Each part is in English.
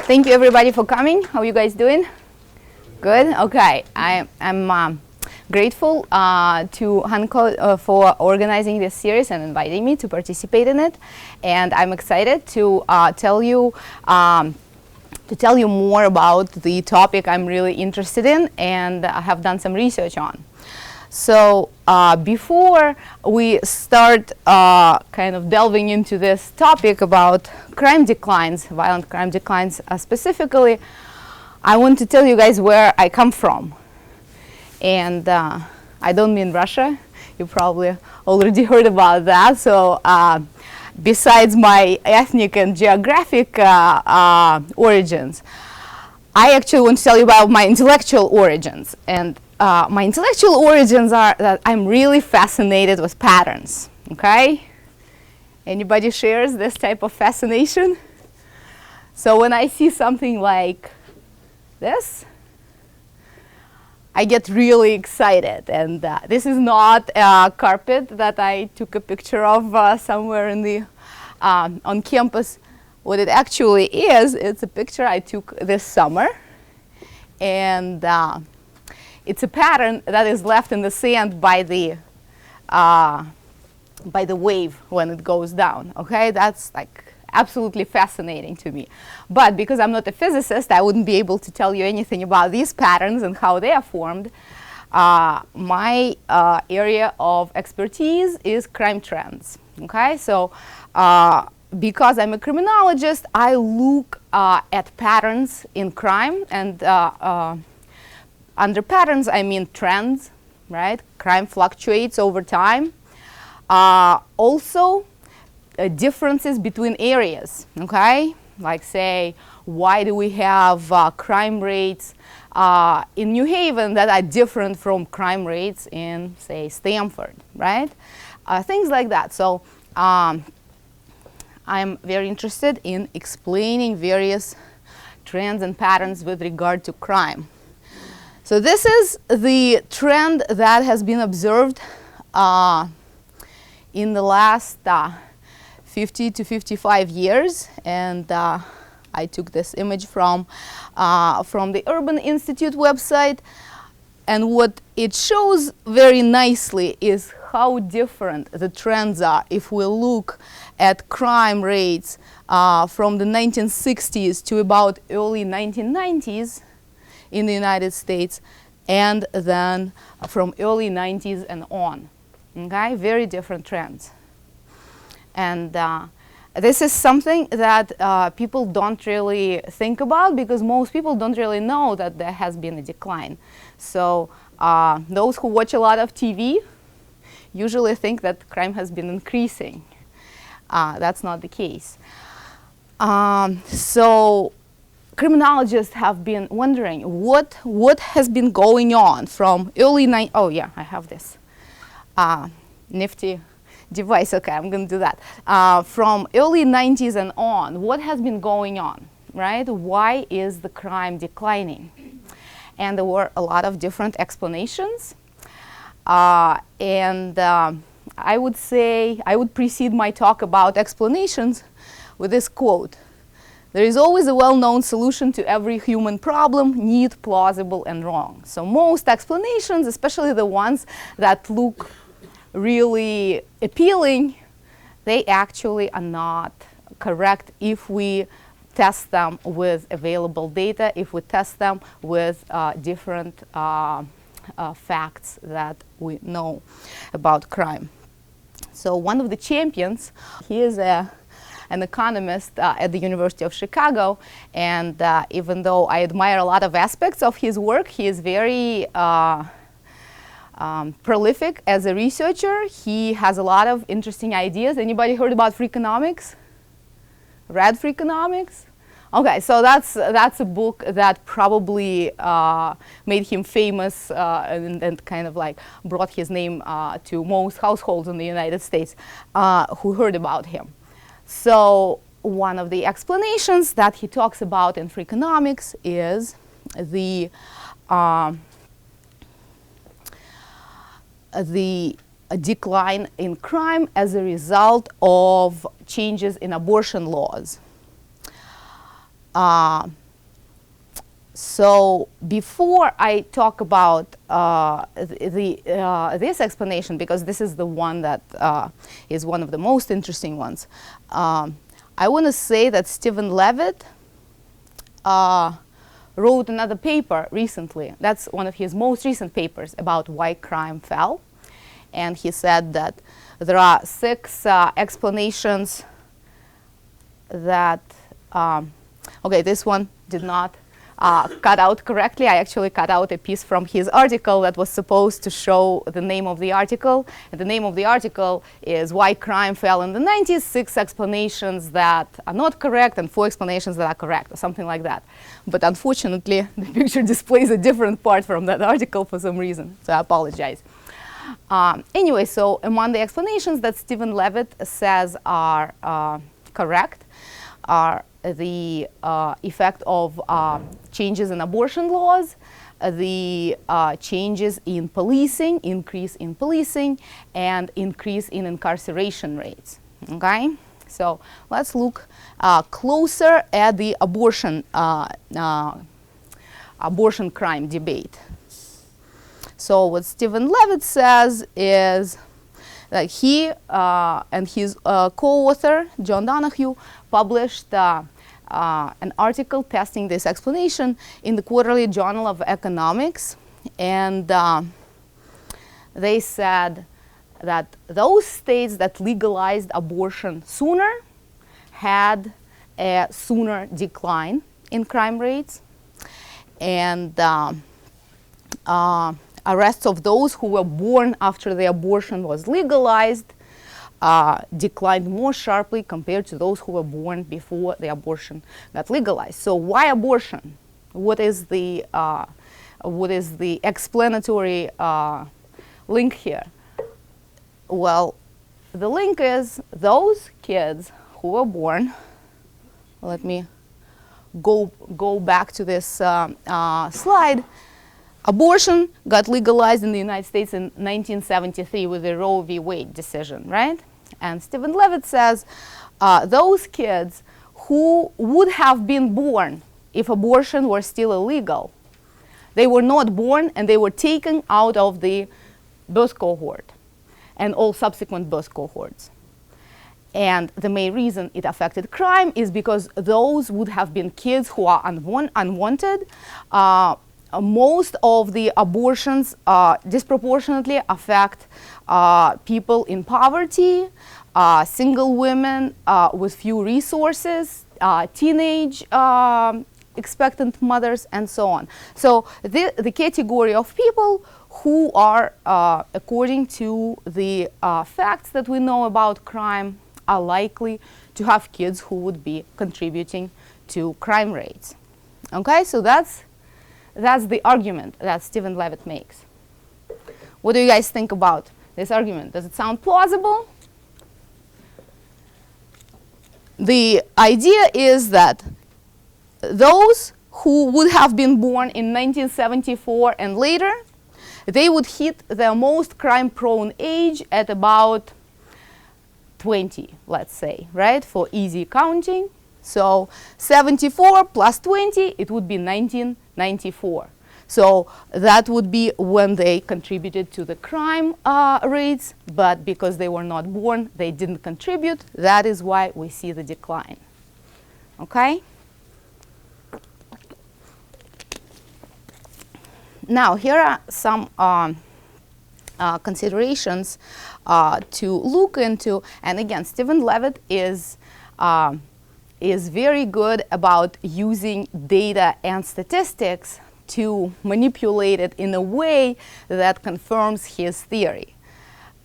Thank you everybody for coming. How are you guys doing? Good? Okay. I'm grateful to Hanko for organizing this series and inviting me to participate in it. And I'm excited to tell you more about the topic I'm really interested in and I have done some research on. So before we start kind of delving into this topic about crime declines, violent crime declines specifically, I want to tell you guys where I come from. And I don't mean Russia. You probably already heard about that. So besides my ethnic and geographic origins, I actually want to tell you about my intellectual origins. And my intellectual origins are that I'm really fascinated with patterns, okay? Anybody shares this type of fascination? So when I see something like this, I get really excited. And this is not a carpet that I took a picture of somewhere in the on campus. What it actually is, it's a picture I took this summer. And it's a pattern that is left in the sand by the wave when it goes down. Okay, that's like absolutely fascinating to me. But because I'm not a physicist, I wouldn't be able to tell you anything about these patterns and how they are formed. My area of expertise is crime trends. Okay, so because I'm a criminologist, I look at patterns in crime, and under patterns, I mean trends, right? Crime fluctuates over time. Also, differences between areas, okay? Like say, why do we have crime rates in New Haven that are different from crime rates in, say, Stanford, right? Things like that. So I'm very interested in explaining various trends and patterns with regard to crime. So this is the trend that has been observed in the last 50 to 55 years, and I took this image from the Urban Institute website, and what it shows very nicely is how different the trends are if we look at crime rates from the 1960s to about early 1990s in the United States, and then from early 90s and on. Okay, very different trends. And this is something that people don't really think about because most people don't really know that there has been a decline. So those who watch a lot of TV usually think that crime has been increasing. That's not the case. So criminologists have been wondering what has been going on from early oh yeah, I have this nifty device. Okay, I'm going to do that. From early 90s and on, what has been going on, right? Why is the crime declining? And there were a lot of different explanations. And I would say, I would precede my talk about explanations with this quote. There is always a well-known solution to every human problem, neat, plausible, and wrong. So most explanations, especially the ones that look really appealing, they actually are not correct if we test them with available data, if we test them with different facts that we know about crime. So one of the champions, he is an economist at the University of Chicago, and even though I admire a lot of aspects of his work, he is very prolific as a researcher. He has a lot of interesting ideas. Anybody heard about Freakonomics? Read Freakonomics? Okay, so that's a book that probably made him famous and kind of like brought his name to most households in the United States who heard about him. So one of the explanations that he talks about in Freakonomics is the decline in crime as a result of changes in abortion laws. So before I talk about this explanation, because this is the one that is one of the most interesting ones, I want to say that Stephen Levitt wrote another paper recently. That's one of his most recent papers about why crime fell. And he said that there are 6 explanations that, okay, this one did not cut out correctly. I actually cut out a piece from his article that was supposed to show the name of the article. And the name of the article is Why Crime Fell in the 90s, 6 explanations that are not correct and 4 explanations that are correct, or something like that. But unfortunately, the picture displays a different part from that article for some reason, so I apologize. Anyway, so among the explanations that Stephen Levitt says are correct are the effect of changes in abortion laws, the changes in policing, increase in policing, and increase in incarceration rates. Okay, so let's look closer at the abortion crime debate. So what Stephen Levitt says is that he and his co-author, John Donahue, published an article testing this explanation in the Quarterly Journal of Economics. And they said that those states that legalized abortion sooner had a sooner decline in crime rates. And arrests of those who were born after the abortion was legalized declined more sharply compared to those who were born before the abortion got legalized. So why abortion? What is the explanatory link here? Well, the link is those kids who were born. Let me go back to this slide. Abortion got legalized in the United States in 1973 with the Roe v. Wade decision, right? And Stephen Levitt says those kids who would have been born if abortion were still illegal, they were not born and they were taken out of the birth cohort and all subsequent birth cohorts. And the main reason it affected crime is because those would have been kids who are unwanted. Most of the abortions disproportionately affect people in poverty, single women with few resources, teenage expectant mothers, and so on. So the category of people who are, according to the facts that we know about crime, are likely to have kids who would be contributing to crime rates. Okay, so that's the argument that Stephen Levitt makes. What do you guys think about this argument? Does it sound plausible? The idea is that those who would have been born in 1974 and later, they would hit their most crime-prone age at about 20, let's say, right, for easy counting. So 74 plus 20, it would be 1994. So that would be when they contributed to the crime rates, but because they were not born, they didn't contribute. That is why we see the decline. Okay? Now, here are some considerations to look into. And again, Stephen Levitt is very good about using data and statistics to manipulate it in a way that confirms his theory,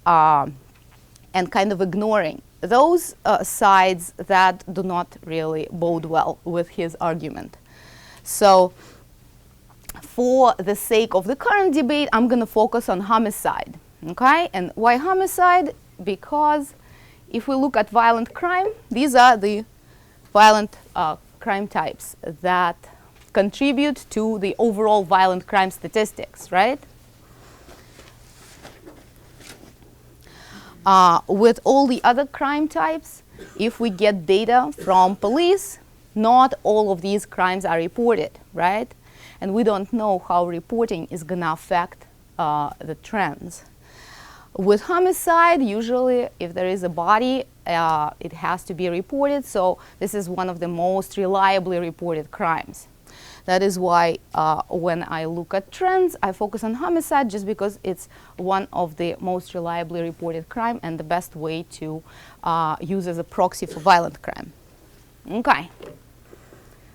and kind of ignoring those sides that do not really bode well with his argument. So for the sake of the current debate, I'm going to focus on homicide. Okay? And why homicide? Because if we look at violent crime, these are the violent crime types that contribute to the overall violent crime statistics, right? With all the other crime types, if we get data from police, not all of these crimes are reported, right? and we don't know how reporting is going to affect the trends. With homicide, usually if there is a body, it has to be reported, so this is one of the most reliably reported crimes. That is why when I look at trends, I focus on homicide, just because it's one of the most reliably reported crime and the best way to use as a proxy for violent crime. Okay,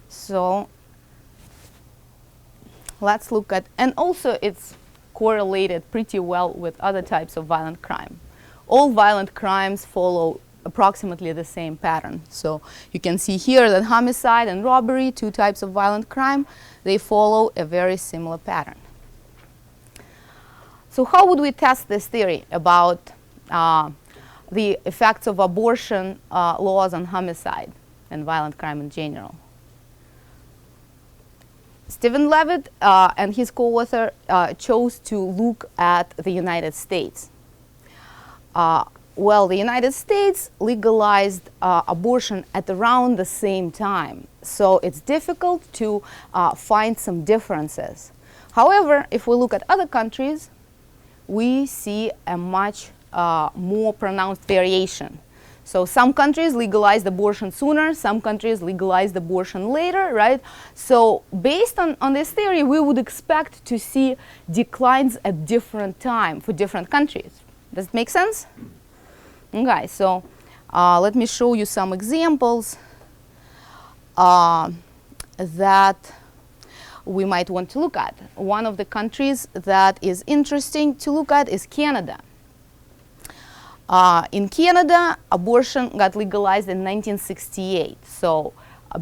so let's look at, and also it's correlated pretty well with other types of violent crime. All violent crimes follow approximately the same pattern. So you can see here that homicide and robbery, two types of violent crime, they follow a very similar pattern. So how would we test this theory about the effects of abortion laws on homicide and violent crime in general? Stephen Levitt and his co-author chose to look at the United States. Well, the United States legalized abortion at around the same time, so it's difficult to find some differences. However, if we look at other countries, we see a much more pronounced variation. So some countries legalized abortion sooner, some countries legalized abortion later, right? So based on this theory, we would expect to see declines at different time for different countries. Does it make sense? Okay, so let me show you some examples that we might want to look at. One of the countries that is interesting to look at is Canada. In Canada, abortion got legalized in 1968, so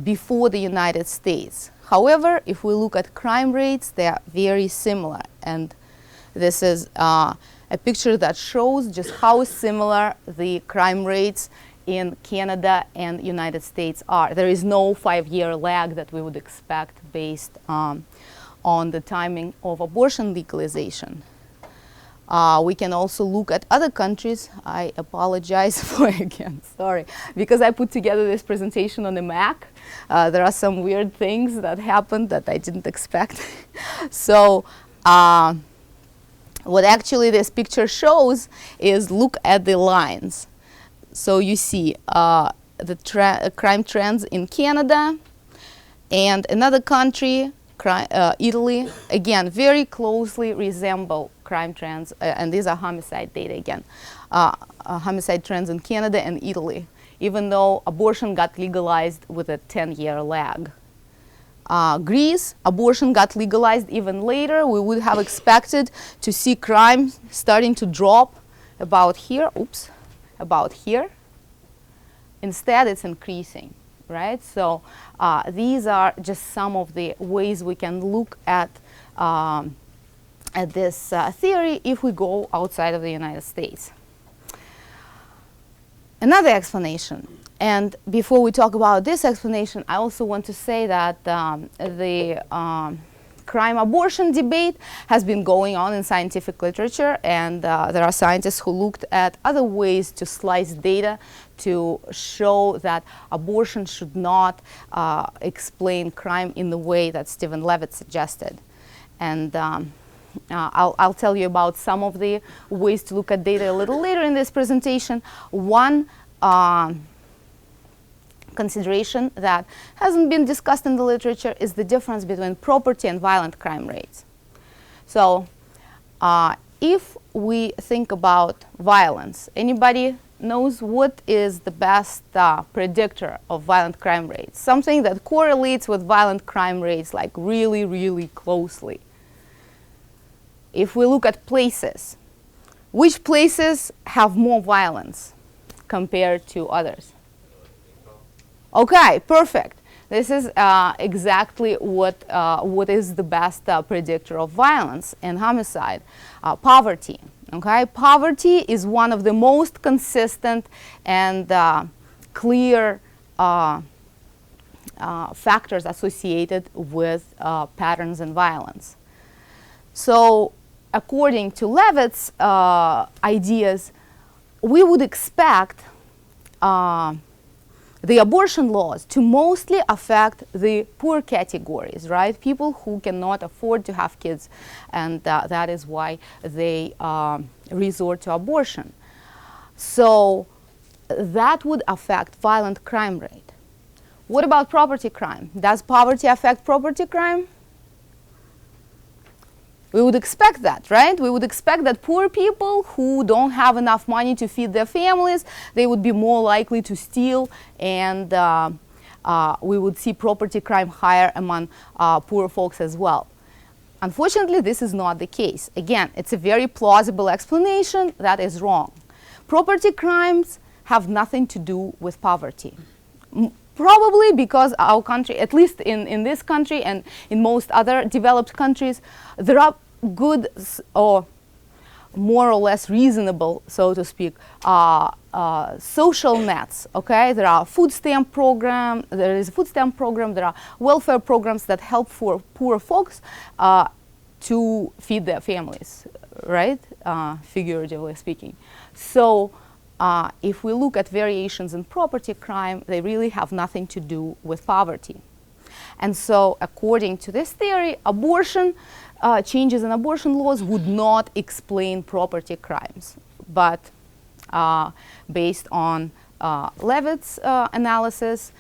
before the United States. However, if we look at crime rates, they are very similar, and this is a picture that shows just how similar the crime rates in Canada and United States are. There is no 5-year lag that we would expect based on the timing of abortion legalization. We can also look at other countries. I apologize for, again, sorry, because I put together this presentation on a Mac. There are some weird things that happened that I didn't expect. So what actually this picture shows is, look at the lines. So you see the crime trends in Canada and another country, Italy, again, very closely resemble crime trends, and these are homicide data again, homicide trends in Canada and Italy, even though abortion got legalized with a 10-year lag. Greece, abortion got legalized even later. We would have expected to see crime starting to drop about here, about here. Instead, it's increasing, right? So these are just some of the ways we can look at this theory if we go outside of the United States. Another explanation, and before we talk about this explanation, I also want to say that the crime abortion debate has been going on in scientific literature, and there are scientists who looked at other ways to slice data to show that abortion should not explain crime in the way that Stephen Levitt suggested. And I'll tell you about some of the ways to look at data a little later in this presentation. One consideration that hasn't been discussed in the literature is the difference between property and violent crime rates. So if we think about violence, anybody knows what is the best predictor of violent crime rates? Something that correlates with violent crime rates like really, really closely. If we look at places, which places have more violence compared to others? Okay, perfect. This is exactly what is the best predictor of violence and homicide. Poverty. Okay, poverty is one of the most consistent and clear factors associated with patterns in violence. So, according to Levitt's ideas, we would expect the abortion laws to mostly affect the poor categories, right? People who cannot afford to have kids, and that is why they resort to abortion. So that would affect violent crime rate. What about property crime? Does poverty affect property crime? We would expect that, right? We would expect that poor people who don't have enough money to feed their families, they would be more likely to steal, and we would see property crime higher among poor folks as well. Unfortunately, this is not the case. Again, it's a very plausible explanation that is wrong. Property crimes have nothing to do with poverty. Probably because our country, at least in this country and in most other developed countries, there are good or more or less reasonable, so to speak, social nets. Okay, there are food stamp program. There is a food stamp program. There are welfare programs that help for poor folks to feed their families, right? Figuratively speaking. So if we look at variations in property crime, they really have nothing to do with poverty. And so according to this theory, abortion, changes in abortion laws would not explain property crimes. But based on Levitt's analysis,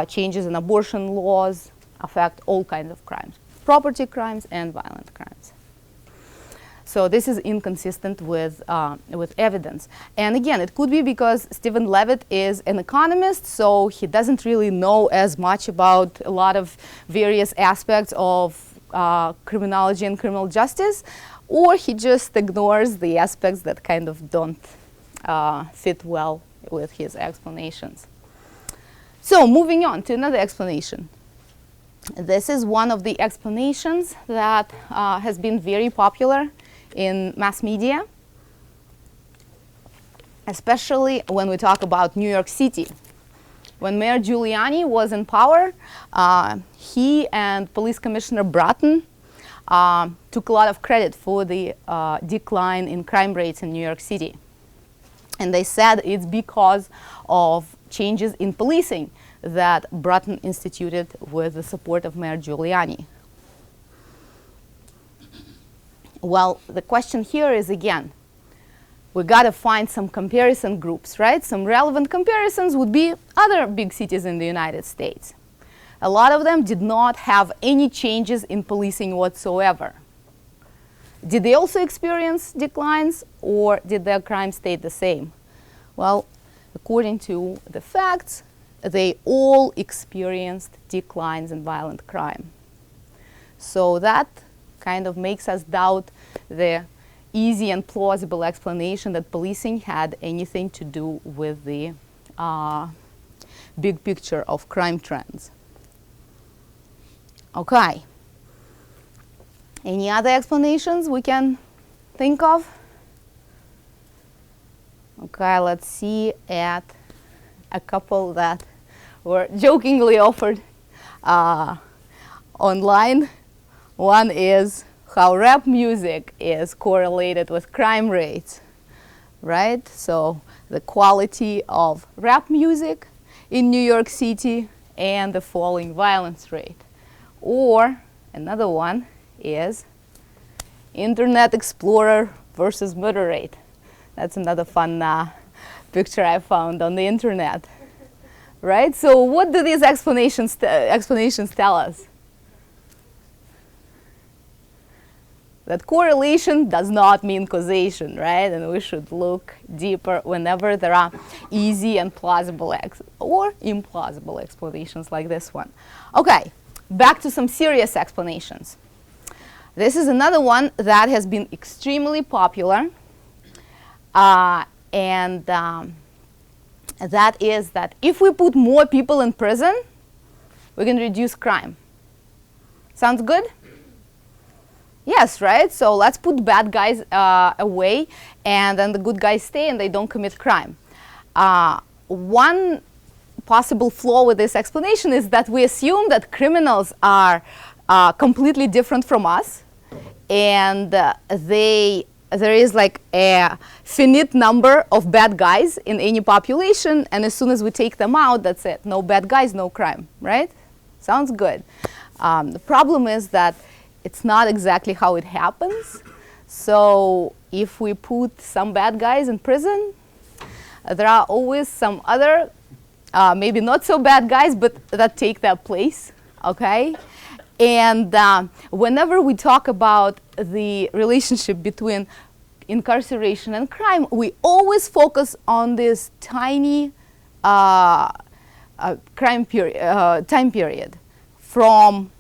changes in abortion laws affect all kinds of crimes, property crimes and violent crimes. So this is inconsistent with evidence. And again, it could be because Stephen Levitt is an economist, so he doesn't really know as much about a lot of various aspects of criminology and criminal justice, or he just ignores the aspects that kind of don't fit well with his explanations. So moving on to another explanation. This is one of the explanations that has been very popular in mass media, especially when we talk about New York City. When Mayor Giuliani was in power, he and Police Commissioner Bratton took a lot of credit for the decline in crime rates in New York City. And they said it's because of changes in policing that Bratton instituted with the support of Mayor Giuliani. Well, the question here is, again, we got to find some comparison groups, right? Some relevant comparisons would be other big cities in the United States. A lot of them did not have any changes in policing whatsoever. Did they also experience declines, or did their crime stay the same? Well, according to the facts, they all experienced declines in violent crime. So that kind of makes us doubt the easy and plausible explanation that policing had anything to do with the big picture of crime trends. Okay. Any other explanations we can think of? Okay, let's see at a couple that were jokingly offered online. One is how rap music is correlated with crime rates, right? So the quality of rap music in New York City and the falling violence rate. Or another one is Internet Explorer versus murder rate. That's another fun picture I found on the internet, right? So what do these explanations tell us? That correlation does not mean causation, right? And we should look deeper whenever there are easy and plausible or implausible explanations like this one. Okay, back to some serious explanations. This is another one that has been extremely popular, and that is that if we put more people in prison, we can reduce crime. Sounds good? Yes, right? So let's put bad guys away, and then the good guys stay and they don't commit crime. One possible flaw with this explanation is that we assume that criminals are completely different from us, and they there is like a finite number of bad guys in any population, and as soon as we take them out, that's it. No bad guys, no crime, right? Sounds good. The problem is that it's not exactly how it happens. So if we put some bad guys in prison, there are always some other, maybe not so bad guys, but that take their place, okay? And whenever we talk about the relationship between incarceration and crime, we always focus on this tiny time period from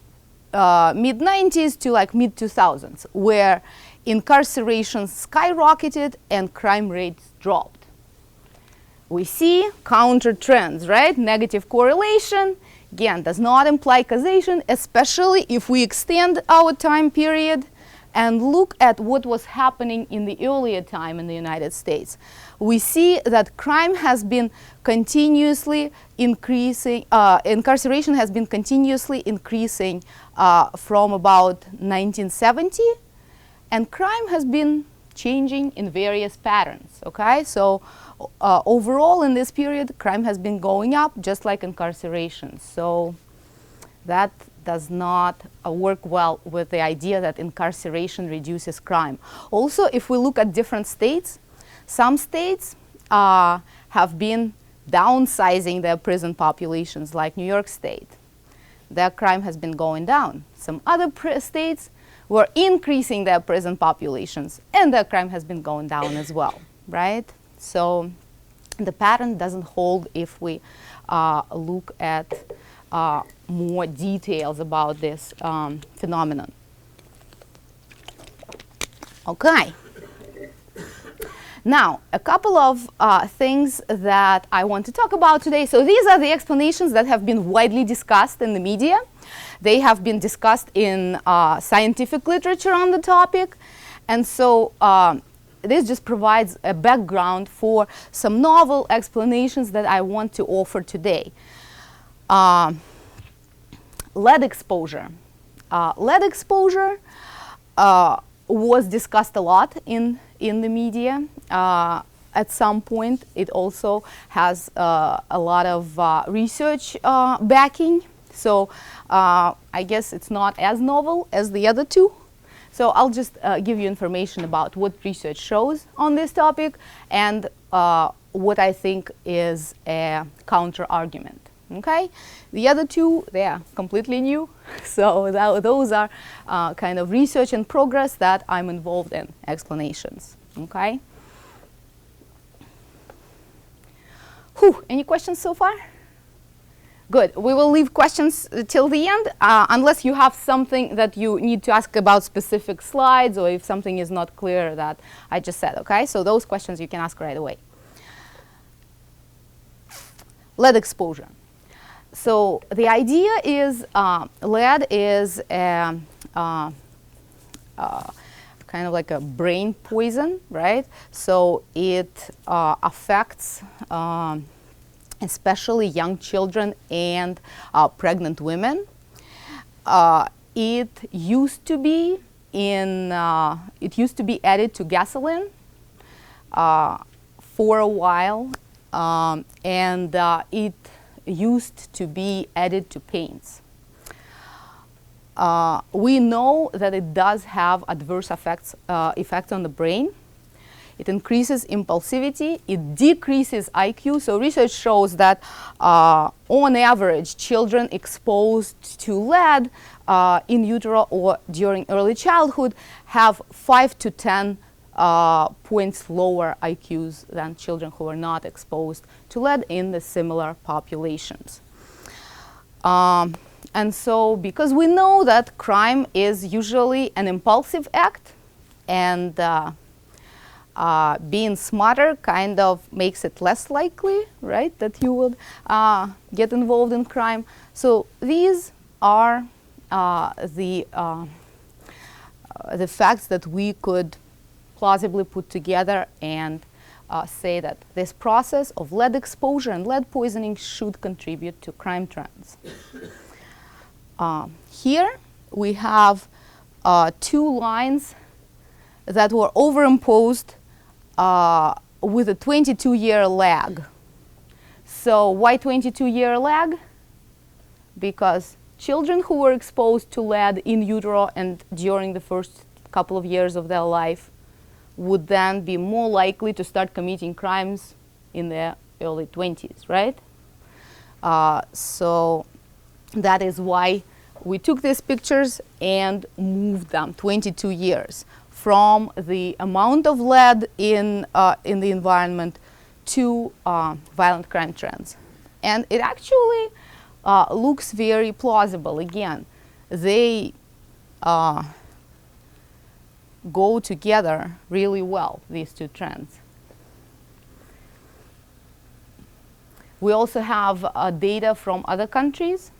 mid-90s to like mid-2000s, where incarceration skyrocketed and crime rates dropped. We see counter trends, right? Negative correlation, again, does not imply causation, especially if we extend our time period and look at what was happening in the earlier time in the United States. We see that crime has been continuously increasing, incarceration has been continuously increasing from about 1970, and crime has been changing in various patterns, okay? So overall in this period, crime has been going up just like incarceration. So that does not work well with the idea that incarceration reduces crime. Also, if we look at different states, some states have been downsizing their prison populations, like New York State. Their crime has been going down. Some other states were increasing their prison populations, and their crime has been going down as well, right? So the pattern doesn't hold if we look at more details about this phenomenon. Okay. Now, a couple of things that I want to talk about today. So these are the explanations that have been widely discussed in the media. They have been discussed in scientific literature on the topic. And so this just provides a background for some novel explanations that I want to offer today. Lead exposure. Lead exposure was discussed a lot in the media. At some point, it also has a lot of research backing. So I guess it's not as novel as the other two. So I'll just give you information about what research shows on this topic and what I think is a counter-argument. Okay? The other two, they are completely new. So those are kind of research in progress that I'm involved in explanations. Okay? Whew, any questions so far? Good. We will leave questions till the end, unless you have something that you need to ask about specific slides, or if something is not clear that I just said, okay? So those questions you can ask right away. Lead exposure. So the idea is lead is a, kind of like a brain poison, right? So it affects especially young children and pregnant women. It used to be added to gasoline for a while, and it used to be added to paints. We know that it does have adverse effects on the brain. It increases impulsivity, it decreases IQ. So research shows that on average, children exposed to lead in utero or during early childhood have 5 to 10 points lower IQs than children who are not exposed to lead in the similar populations. And so because we know that crime is usually an impulsive act, and being smarter kind of makes it less likely, right, that you would get involved in crime. So these are the facts that we could plausibly put together and say that this process of lead exposure and lead poisoning should contribute to crime trends. Here we have 2 lines that were overimposed with a 22-year lag. So why 22-year lag? Because children who were exposed to lead in utero and during the first couple of years of their life would then be more likely to start committing crimes in their early 20s, right? So that is why we took these pictures and moved them 22 years from the amount of lead in the environment to violent crime trends. And it actually looks very plausible. Again, they go together really well, these two trends. We also have data from other countries.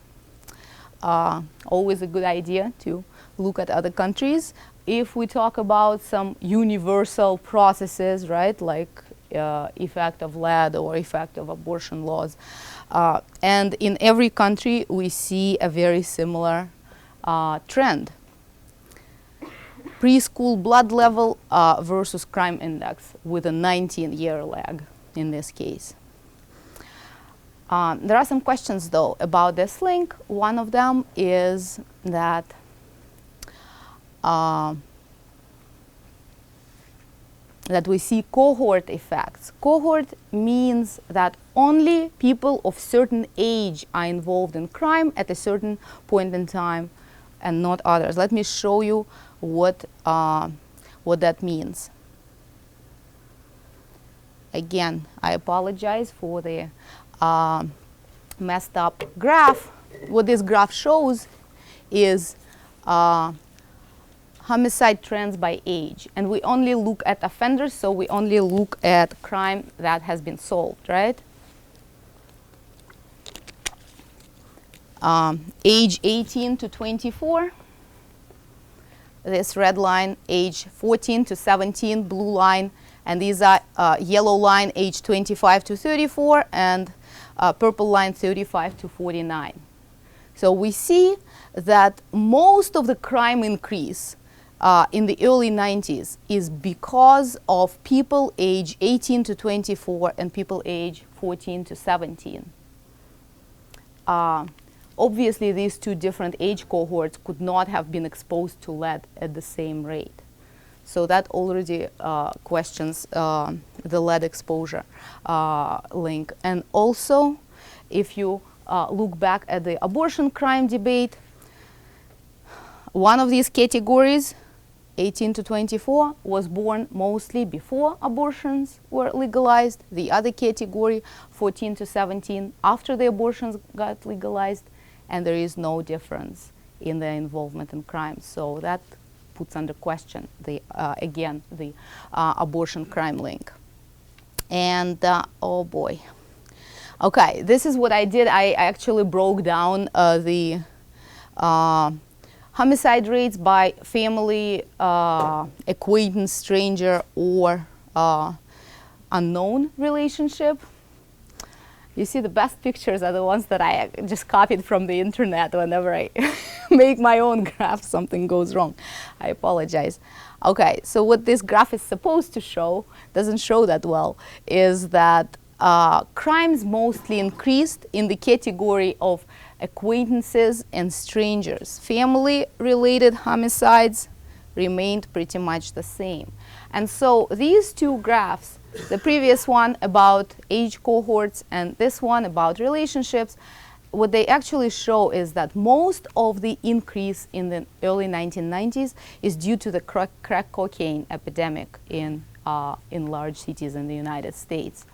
Always a good idea to look at other countries. If we talk about some universal processes, right, like effect of lead or effect of abortion laws, and in every country we see a very similar trend. Preschool blood level versus crime index with a 19-year lag in this case. There are some questions, though, about this link. One of them is that that we see cohort effects. Cohort means that only people of certain age are involved in crime at a certain point in time and not others. Let me show you what that means. Again, I apologize for the messed up graph. What this graph shows is homicide trends by age. And we only look at offenders, so we only look at crime that has been solved, right? Age 18 to 24. This red line, age 14 to 17, blue line. And these are yellow line, age 25 to 34, and purple line, 35 to 49. So we see that most of the crime increase in the early 90s is because of people age 18 to 24 and people age 14 to 17. Obviously, these two different age cohorts could not have been exposed to lead at the same rate. So that already questions the lead exposure link. And also, if you look back at the abortion crime debate, one of these categories, 18 to 24, was born mostly before abortions were legalized. The other category, 14 to 17, after the abortions got legalized, and there is no difference in their involvement in crime. So that puts under question, again, the abortion crime link. And, oh boy. Okay, this is what I did. I actually broke down the homicide rates by family, acquaintance, stranger, or unknown relationship. You see, the best pictures are the ones that I just copied from the internet whenever I make my own graph, something goes wrong. I apologize. Okay, so what this graph is supposed to show, doesn't show that well, is that crimes mostly increased in the category of acquaintances and strangers. Family-related homicides remained pretty much the same. And so these two graphs, the previous one about age cohorts and this one about relationships, what they actually show is that most of the increase in the early 1990s is due to the crack cocaine epidemic in large cities in the United States.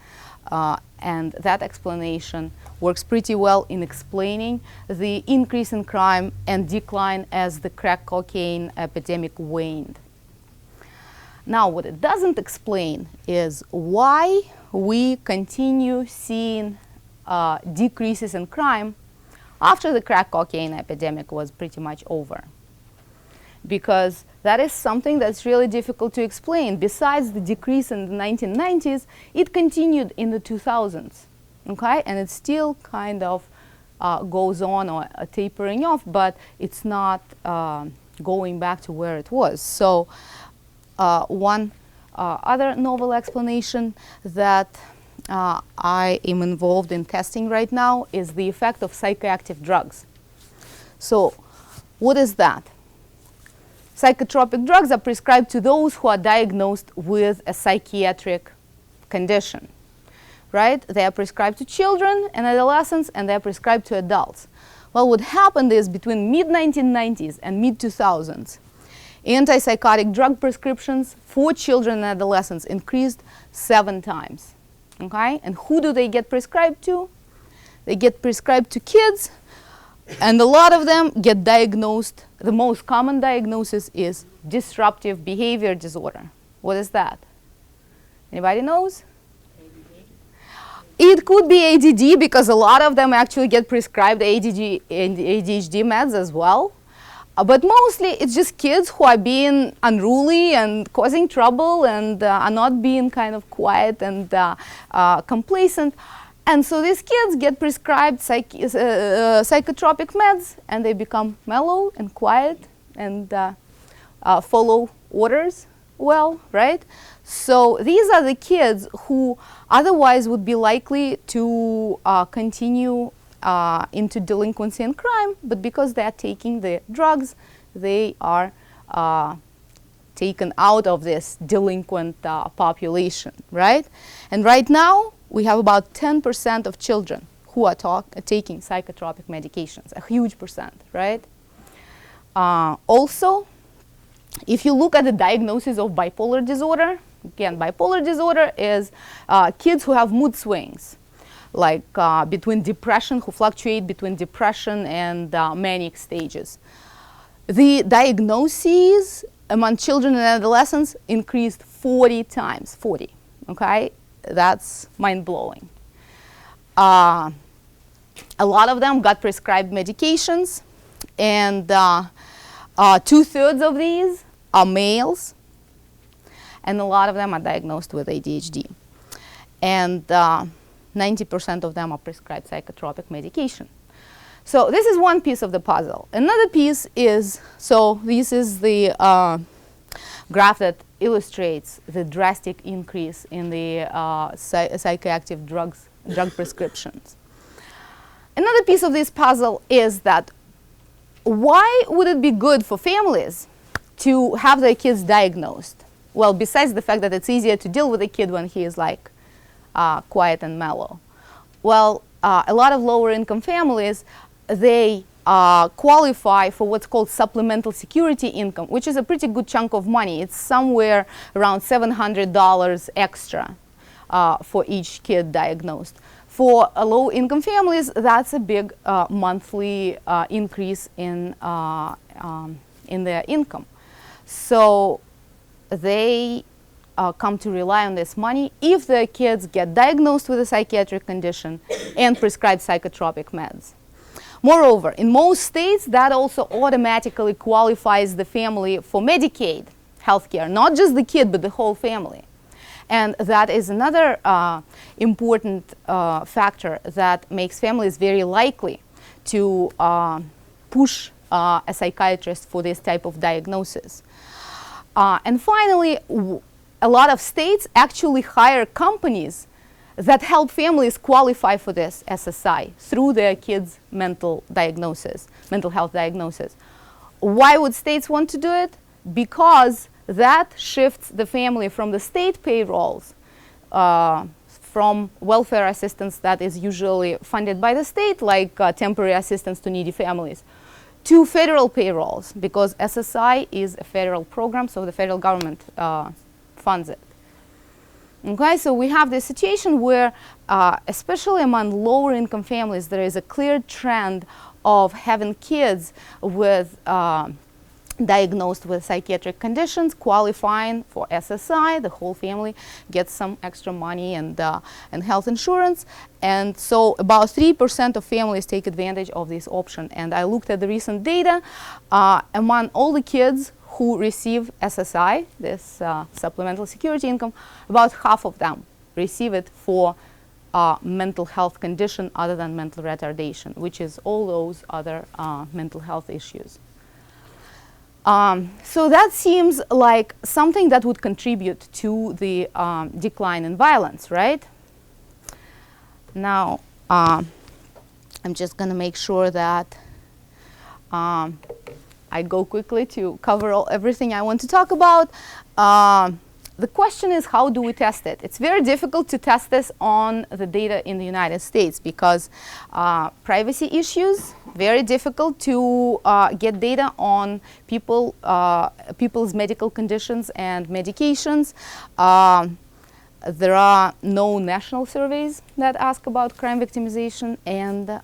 And that explanation works pretty well in explaining the increase in crime and decline as the crack cocaine epidemic waned. Now, what it doesn't explain is why we continue seeing decreases in crime after the crack cocaine epidemic was pretty much over. Because that is something that's really difficult to explain. Besides the decrease in the 1990s, it continued in the 2000s, okay? And it still kind of goes on or tapering off, but it's not going back to where it was. So one other novel explanation that I am involved in testing right now is the effect of psychoactive drugs. So what is that? Psychotropic drugs are prescribed to those who are diagnosed with a psychiatric condition, right? They are prescribed to children and adolescents, and they are prescribed to adults. Well, what happened is between mid-1990s and mid-2000s, antipsychotic drug prescriptions for children and adolescents increased 7 times. Okay? And who do they get prescribed to? They get prescribed to kids, and a lot of them get diagnosed. The most common diagnosis is disruptive behavior disorder. What is that? Anybody knows? It could be ADD, because a lot of them actually get prescribed ADD and ADHD meds as well. But mostly it's just kids who are being unruly and causing trouble and are not being kind of quiet and complacent. And so these kids get prescribed psychotropic meds, and they become mellow and quiet and follow orders well, right? So these are the kids who otherwise would be likely to continue into delinquency and crime, but because they are taking the drugs, they are taken out of this delinquent population, right? And right now, we have about 10% of children who are taking psychotropic medications, a huge percent, right? Also, if you look at the diagnosis of bipolar disorder, again, bipolar disorder is kids who have mood swings, like between depression, who fluctuate between depression and manic stages. The diagnoses among children and adolescents increased 40 times, 40, okay? That's mind-blowing. A lot of them got prescribed medications, and 2/3 of these are males, and a lot of them are diagnosed with ADHD. And 90% of them are prescribed psychotropic medication. So this is one piece of the puzzle. Another piece is, so this is the graph that illustrates the drastic increase in the psychoactive drug prescriptions. Another piece of this puzzle is that why would it be good for families to have their kids diagnosed? Well, besides the fact that it's easier to deal with a kid when he is like quiet and mellow. Well, a lot of lower income families, they qualify for what's called supplemental security income, which is a pretty good chunk of money. It's somewhere around $700 extra for each kid diagnosed. For low income families, that's a big monthly increase in their income. So they come to rely on this money if their kids get diagnosed with a psychiatric condition and prescribed psychotropic meds. Moreover, in most states, that also automatically qualifies the family for Medicaid healthcare, not just the kid, but the whole family. And that is another important factor that makes families very likely to push a psychiatrist for this type of diagnosis. And finally, a lot of states actually hire companies that help families qualify for this SSI through their kids' mental health diagnosis. Why would states want to do it? Because that shifts the family from the state payrolls, from welfare assistance that is usually funded by the state, like temporary assistance to needy families, to federal payrolls, because SSI is a federal program, so the federal government funds it. Okay, so we have this situation where, especially among lower income families, there is a clear trend of having kids with diagnosed with psychiatric conditions qualifying for SSI. The whole family gets some extra money and health insurance. And so about 3% of families take advantage of this option. And I looked at the recent data. Among all the kids who receive SSI, this supplemental security income, about half of them receive it for mental health condition other than mental retardation, which is all those other mental health issues. So that seems like something that would contribute to the decline in violence, right? Now, I'm just going to make sure that I go quickly to cover everything I want to talk about. The question is, how do we test it? It's very difficult to test this on the data in the United States because privacy issues, very difficult to get data on people's medical conditions and medications. There are no national surveys that ask about crime victimization and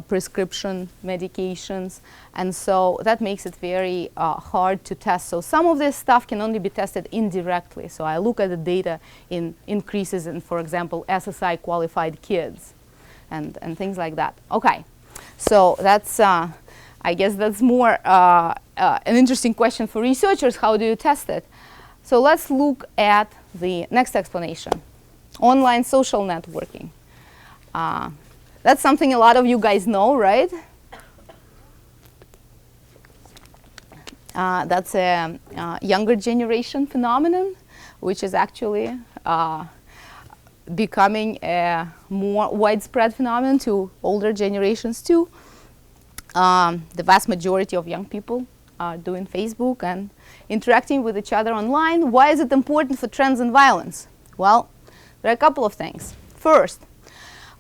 prescription medications, and so that makes it very hard to test. So some of this stuff can only be tested indirectly. So I look at the data in increases in, for example, SSI qualified kids and things like that. Okay, so that's I guess that's more an interesting question for researchers. How do you test it? So let's look at the next explanation, online social networking. That's something a lot of you guys know, right? That's a younger generation phenomenon, which is actually becoming a more widespread phenomenon to older generations too. The vast majority of young people are doing Facebook and interacting with each other online. Why is it important for trends in violence? Well, there are a couple of things. First,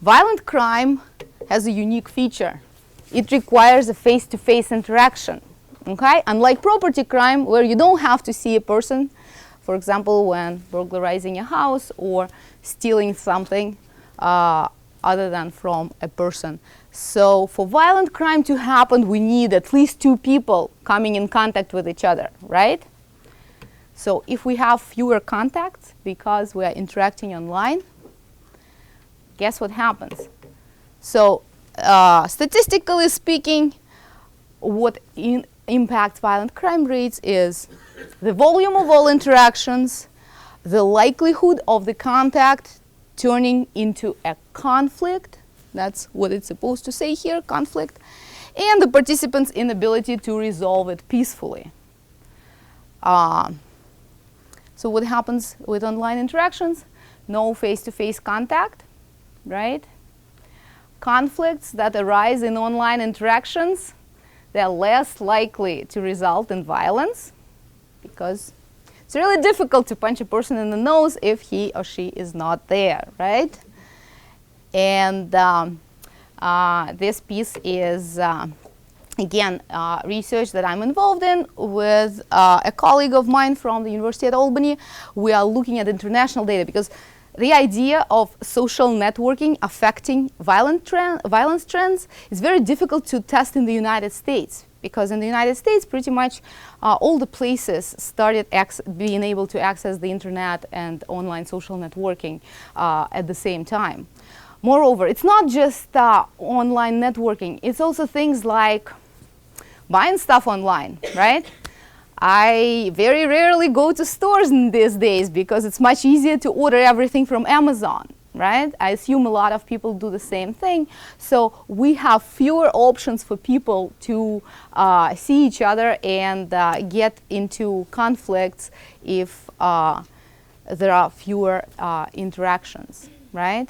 violent crime has a unique feature. It requires a face-to-face interaction. Okay? Unlike property crime, where you don't have to see a person, for example, when burglarizing a house or stealing something other than from a person. So for violent crime to happen, we need at least two people coming in contact with each other, right? So if we have fewer contacts because we are interacting online, guess what happens? So statistically speaking, what impacts violent crime rates is the volume of all interactions, the likelihood of the contact turning into a conflict, that's what it's supposed to say here, conflict, and the participants' inability to resolve it peacefully. So what happens with online interactions? No face-to-face contact, right? Conflicts that arise in online interactions, they're less likely to result in violence because it's really difficult to punch a person in the nose if he or she is not there, right? And this piece is, again, research that I'm involved in with a colleague of mine from the University at Albany. We are looking at international data because the idea of social networking affecting violence trends is very difficult to test in the United States, because in the United States, pretty much all the places started being able to access the internet and online social networking at the same time. Moreover, it's not just online networking, it's also things like buying stuff online, right? I very rarely go to stores in these days because it's much easier to order everything from Amazon, right? I assume a lot of people do the same thing. So we have fewer options for people to see each other and get into conflicts if there are fewer interactions, right?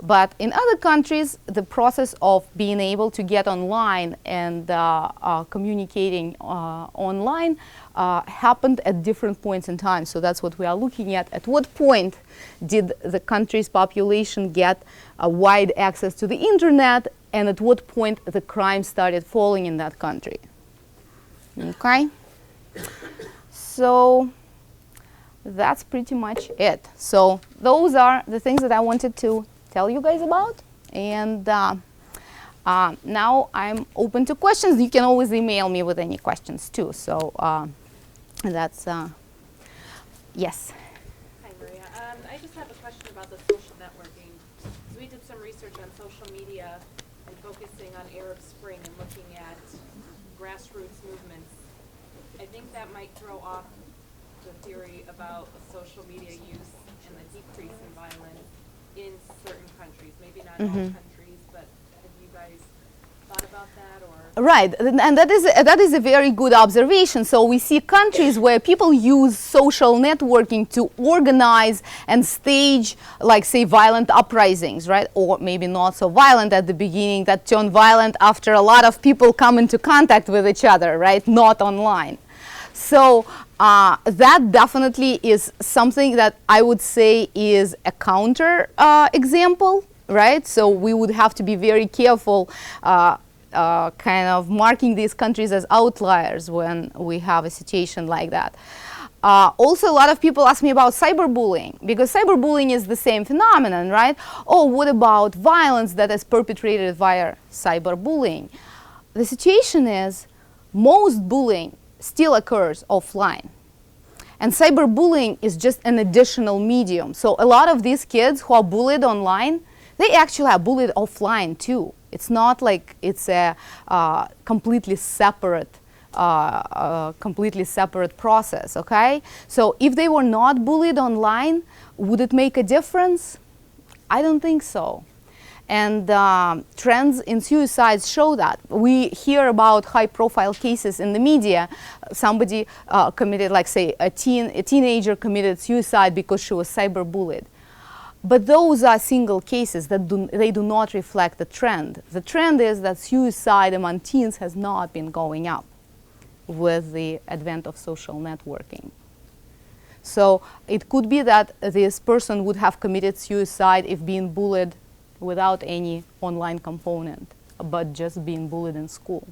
But in other countries, the process of being able to get online and communicating online happened at different points in time. So that's what we are looking at. At what point did the country's population get wide access to the internet, and at what point the crime started falling in that country? Okay? So that's pretty much it. So those are the things that I wanted to tell you guys about, and now I'm open to questions. You can always email me with any questions too. So that's yes. Hi, Maria. I just have a question about the social networking. So we did some research on social media and focusing on Arab Spring and looking at grassroots movements. I think that might throw off the theory about social media use and the decrease in violence in certain countries, maybe not all countries, but have you guys thought about that, or? Right, and that is a very good observation. So we see countries where people use social networking to organize and stage, like, say, violent uprisings, right? Or maybe not so violent at the beginning, that turn violent after a lot of people come into contact with each other, right? Not online. So that definitely is something that I would say is a counter example, right? So we would have to be very careful kind of marking these countries as outliers when we have a situation like that. Also, a lot of people ask me about cyberbullying, because cyberbullying is the same phenomenon, right? Oh, what about violence that is perpetrated via cyberbullying? The situation is most bullying still occurs offline. And cyberbullying is just an additional medium. So a lot of these kids who are bullied online, they actually are bullied offline too. It's not like it's a completely separate process, okay? So if they were not bullied online, would it make a difference? I don't think so. And trends in suicides show that. We hear about high-profile cases in the media. Somebody committed, like, say, a teenager committed suicide because she was cyberbullied. But those are single cases that they do not reflect the trend. The trend is that suicide among teens has not been going up with the advent of social networking. So it could be that this person would have committed suicide if being bullied without any online component, but just being bullied in school.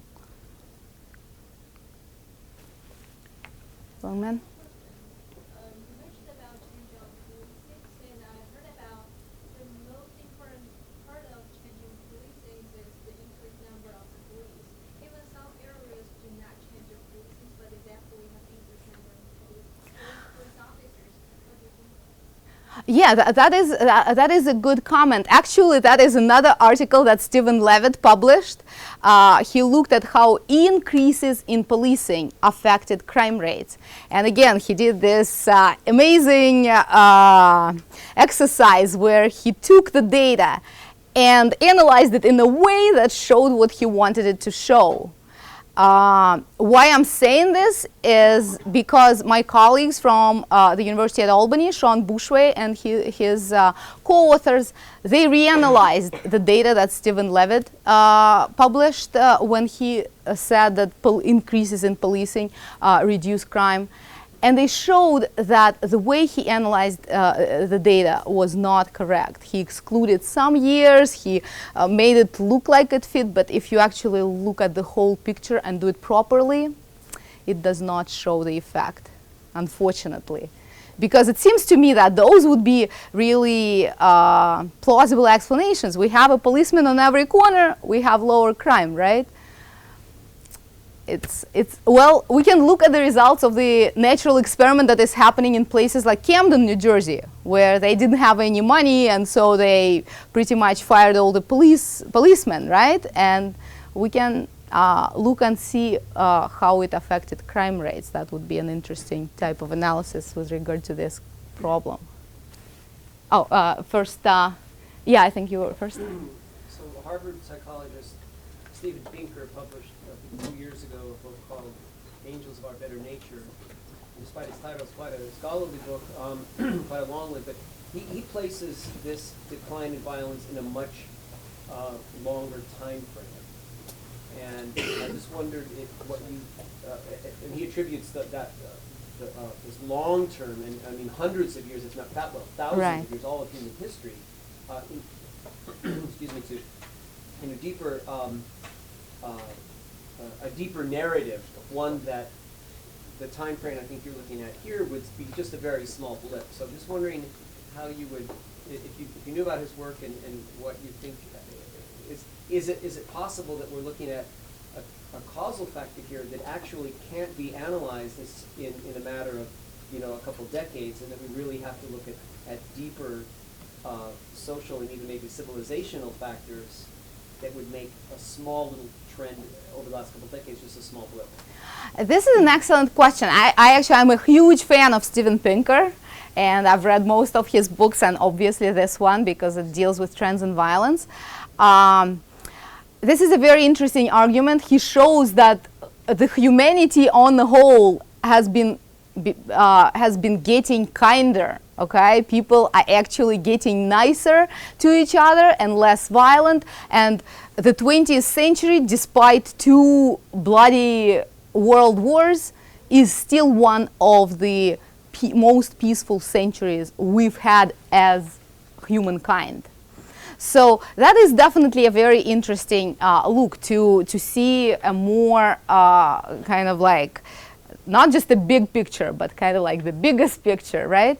Young man? You mentioned about change of policing, and I heard about the most important part of changing policing is the increased number of police. Even some areas do not change the policing, but they definitely have increased number of police officers. What do you think? Yeah, that is a good comment. Actually, that is another article that Stephen Levitt published. He looked at how increases in policing affected crime rates. And again, he did this amazing exercise where he took the data and analyzed it in a way that showed what he wanted it to show. Why I'm saying this is because my colleagues from the University at Albany, Sean Bushway and his co-authors, they reanalyzed the data that Stephen Levitt published when he said that increases in policing reduce crime. And they showed that the way he analyzed the data was not correct. He excluded some years, he made it look like it fit, but if you actually look at the whole picture and do it properly, it does not show the effect, unfortunately. Because it seems to me that those would be really plausible explanations. We have a policeman on every corner, we have lower crime, right? Well, we can look at the results of the natural experiment that is happening in places like Camden, New Jersey, where they didn't have any money, and so they pretty much fired all the policemen, right? And we can look and see how it affected crime rates. That would be an interesting type of analysis with regard to this problem. Oh, first, yeah, I think you were first. So Harvard psychologist Steven Pinker published 2 years ago a book called Angels of Our Better Nature. And despite its title, it's quite a scholarly book, quite a long one, but he places this decline in violence in a much longer time frame. And I just wondered if what you, and he attributes this long term, and I mean hundreds of years, if not thousands of years, all of human history, excuse me, to in a deeper narrative, one that the time frame I think you're looking at here would be just a very small blip. So I'm just wondering how you would, if you knew about his work and what you think, is it possible that we're looking at a causal factor here that actually can't be analyzed in a matter of a couple decades, and that we really have to look at deeper social and even maybe civilizational factors that would make a small little trend over the last couple of decades just a small blip? This is an excellent question. I'm a huge fan of Steven Pinker, and I've read most of his books, and obviously this one because it deals with trends in violence. this is a very interesting argument. He shows that the humanity on the whole has been getting kinder. Okay, people are actually getting nicer to each other and less violent. And the 20th century, despite 2 bloody world wars, is still one of the most peaceful centuries we've had as humankind. So that is definitely a very interesting look to see a more kind of like, not just the big picture, but kind of like the biggest picture, right?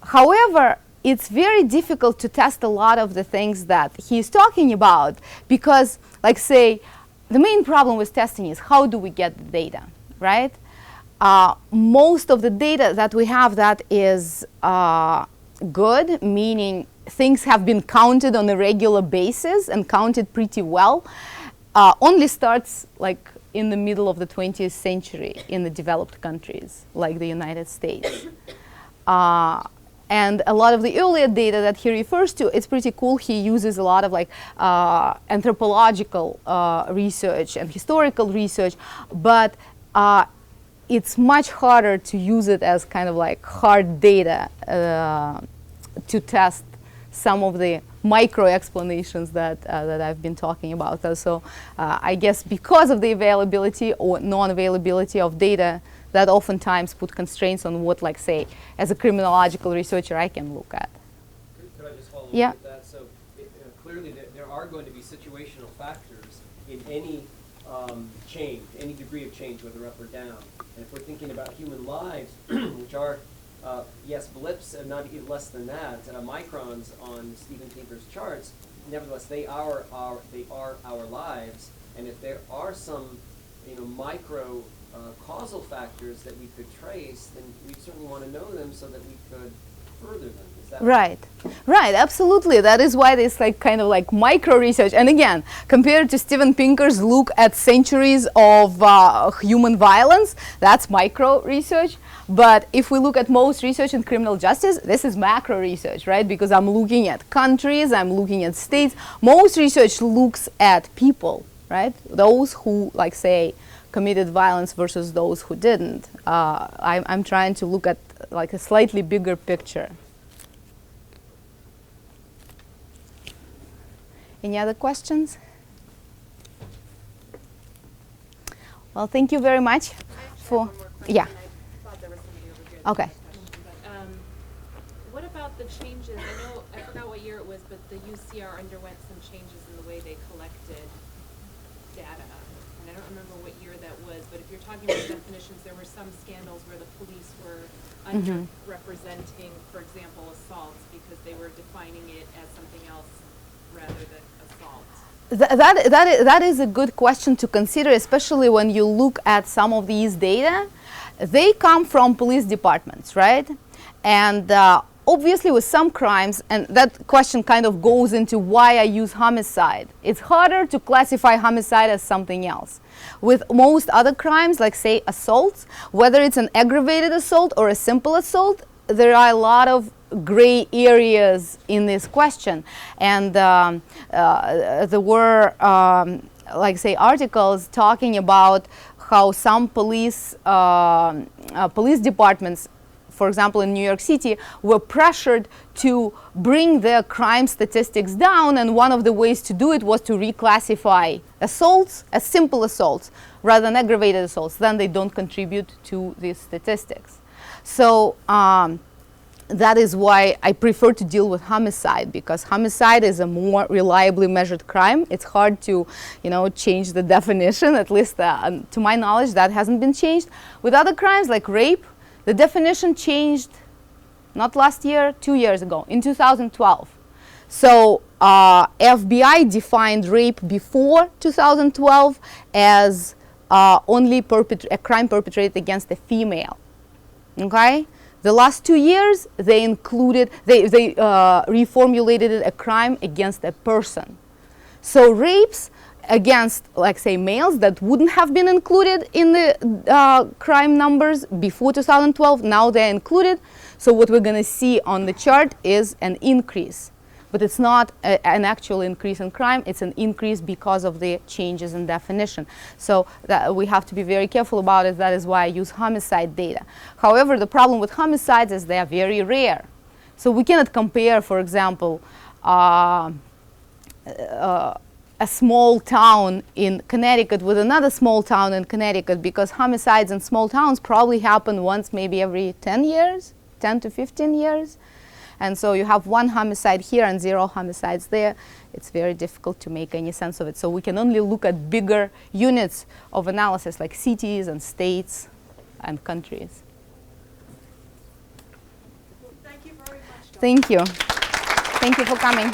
However, it's very difficult to test a lot of the things that he's talking about because, like say, the main problem with testing is how do we get the data, right? Most of the data that we have that is good, meaning things have been counted on a regular basis and counted pretty well, only starts like in the middle of the 20th century in the developed countries like the United States. And a lot of the earlier data that he refers to, it's pretty cool. He uses a lot of like anthropological research and historical research, but it's much harder to use it as kind of like hard data to test some of the micro explanations that I've been talking about. So I guess because of the availability or non-availability of data, that oftentimes put constraints on what, like say, as a criminological researcher, I can look at. Could I just follow up Yeah. with that? So clearly there are going to be situational factors in any change, any degree of change, whether up or down. And if we're thinking about human lives, which are yes, blips, and not even less than that, microns on Steven Pinker's charts. Nevertheless, they are our lives, and if there are some, micro causal factors that we could trace, then we certainly want to know them so that we could further them. Is that right? Right, absolutely. That is why there's like kind of like micro research. And again, compared to Steven Pinker's look at centuries of human violence, that's micro research. But if we look at most research in criminal justice, this is macro research, right? Because I'm looking at countries, I'm looking at states. Most research looks at people, right? Those who, like say, committed violence versus those who didn't. I'm trying to look at like a slightly bigger picture. Any other questions? Well, thank you very much for, yeah. I thought there was somebody over here. Okay. But, what about the changes? I forgot what year it was, but the UCR underwent some changes in the way they collected data. And I don't remember what year that was, but if you're talking about definitions, there were some scandals where the police were underrepresenting, for example, assaults because they were defining it as something else rather than assault. That is a good question to consider, especially when you look at some of these data. They come from police departments, right? And obviously with some crimes, and that question kind of goes into why I use homicide. It's harder to classify homicide as something else. With most other crimes, like say assaults, whether it's an aggravated assault or a simple assault, there are a lot of gray areas in this question. And there were, like say, articles talking about how some police departments, for example, in New York City, were pressured to bring their crime statistics down, and one of the ways to do it was to reclassify assaults as simple assaults rather than aggravated assaults. Then they don't contribute to these statistics. So that is why I prefer to deal with homicide, because homicide is a more reliably measured crime. It's hard to, change the definition, at least to my knowledge, that hasn't been changed. With other crimes like rape, the definition changed not last year, 2 years ago, in 2012. So FBI defined rape before 2012 as only a crime perpetrated against a female. Okay? The last 2 years, they reformulated it a crime against a person. So rapes against, like say, males that wouldn't have been included in the crime numbers before 2012, now they're included. So what we're going to see on the chart is an increase. But it's not an actual increase in crime, it's an increase because of the changes in definition. So that we have to be very careful about it. That is why I use homicide data. However, the problem with homicides is they are very rare. So we cannot compare, for example, a small town in Connecticut with another small town in Connecticut, because homicides in small towns probably happen once maybe every 10 years, 10 to 15 years. And so you have one homicide here and 0 homicides there. It's very difficult to make any sense of it. So we can only look at bigger units of analysis like cities and states and countries. Thank you very much. Thank you. Thank you for coming.